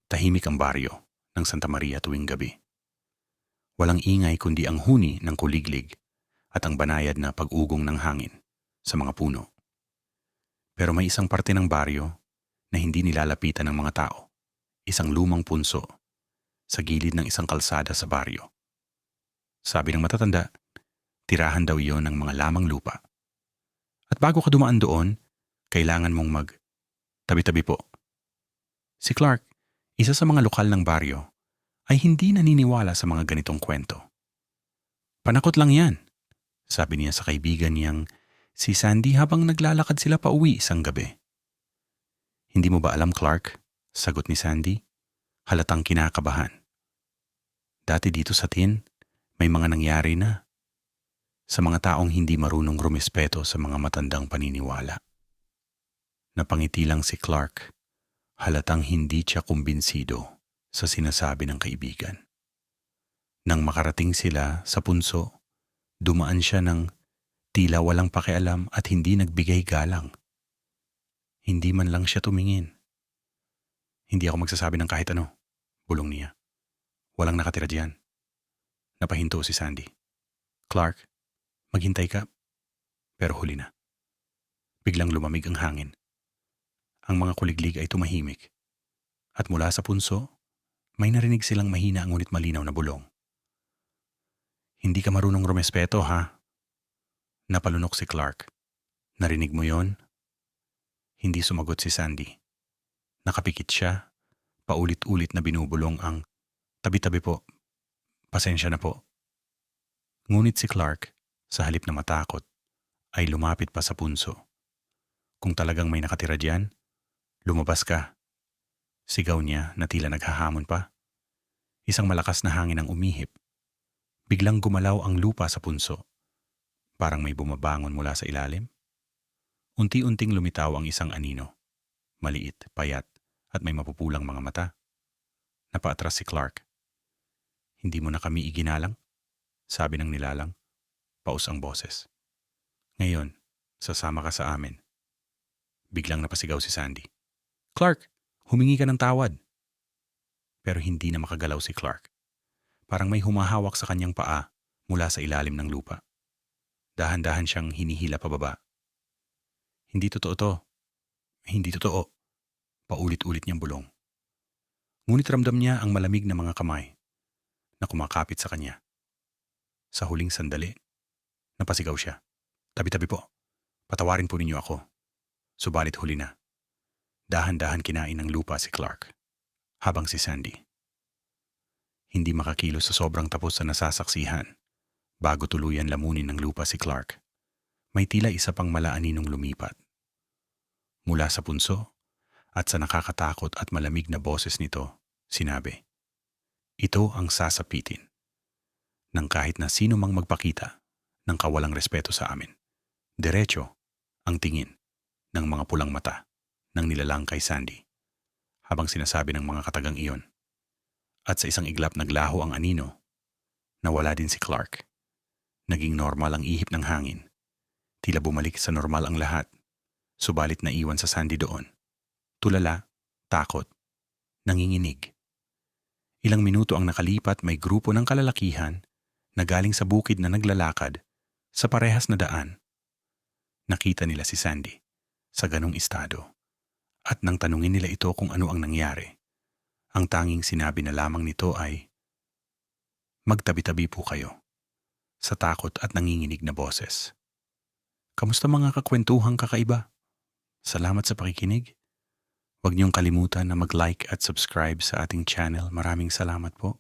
Tahimik ang baryo ng Santa Maria tuwing gabi. Walang ingay kundi ang huni ng kuliglig at ang banayad na pag-ugong ng hangin sa mga puno. Pero may isang parte ng baryo na hindi nilalapitan ng mga tao. Isang lumang punso sa gilid ng isang kalsada sa baryo. Sabi ng matatanda, tirahan daw iyon ng mga lamang lupa. At bago ka dumaan doon, kailangan mong tabi-tabi po. Si Clark, isa sa mga lokal ng baryo, ay hindi naniniwala sa mga ganitong kwento. Panakot lang yan, sabi niya sa kaibigan niyang si Sandy habang naglalakad sila pa uwi isang gabi. Hindi mo ba alam, Clark? Sagot ni Sandy, halatang kinakabahan. Dati dito sa tin, may mga nangyari na. Sa mga taong hindi marunong rumispeto sa mga matandang paniniwala. Napangiti lang si Clark, halatang hindi siya kumbinsido sa sinasabi ng kaibigan. Nang makarating sila sa punso, dumaan siya ng tila walang pakialam at hindi nagbigay galang. Hindi man lang siya tumingin. Hindi ako magsasabi ng kahit ano, bulong niya. Walang nakatira diyan. Napahinto si Sandy. Clark, maghintay ka. Pero huli na. Biglang lumamig ang hangin. Ang mga kuliglig ay tumahimik. At mula sa punso, may narinig silang mahina ngunit malinaw na bulong. Hindi ka marunong rumespeto, ha? Napalunok si Clark. Narinig mo yon? Hindi sumagot si Sandy. Nakapikit siya, paulit-ulit na binubulong ang tabi-tabi po. Pasensya na po. Ngunit si Clark, sa halip na matakot, ay lumapit pa sa punso. Kung talagang may nakatira diyan, lumabas ka. Sigaw niya na tila naghahamon pa. Isang malakas na hangin ang umihip. Biglang gumalaw ang lupa sa punso. Parang may bumabangon mula sa ilalim. Unti-unting lumitaw ang isang anino. Maliit, payat, at may mapupulang mga mata. Napaatras si Clark. Hindi mo na kami iginalang? Sabi ng nilalang. Paus ang boses. Ngayon, sasama ka sa amin. Biglang napasigaw si Sandy. Clark, humingi ka ng tawad. Pero hindi na makagalaw si Clark. Parang may humahawak sa kanyang paa mula sa ilalim ng lupa. Dahan-dahan siyang hinihila pababa. Hindi totoo to. Hindi totoo. Paulit-ulit niyang bulong. Ngunit ramdam niya ang malamig na mga kamay na kumakapit sa kanya. Sa huling sandali, napasigaw siya. Tabi-tabi po. Patawarin po ninyo ako. Subalit huli na. Dahan-dahan kinain ng lupa si Clark. Habang si Sandy. Hindi makakilos sa sobrang tapos sa nasasaksihan. Bago tuluyan lamunin ng lupa si Clark, may tila isa pang malaaninong lumipat. Mula sa punso at sa nakakatakot at malamig na boses nito, sinabi, ito ang sasapitin ng kahit na sino mang magpakita ng kawalang respeto sa amin. Diretso ang tingin ng mga pulang mata ng nilalang kay Sandy habang sinasabi ng mga katagang iyon. At sa isang iglap naglaho ang anino, nawala din si Clark. Naging normal ang ihip ng hangin. Tila bumalik sa normal ang lahat, subalit naiwan sa Sandy doon. Tulala, takot, nanginginig. Ilang minuto ang nakalipat, may grupo ng kalalakihan na galing sa bukid na naglalakad sa parehas na daan. Nakita nila si Sandy sa ganong estado at nang tanungin nila ito kung ano ang nangyari, ang tanging sinabi na lamang nito ay, magtabi-tabi po kayo. Sa takot at nanginginig na boses. Kamusta mga kakwentuhang kakaiba? Salamat sa pakikinig. Huwag niyong kalimutan na mag-like at subscribe sa ating channel. Maraming salamat po.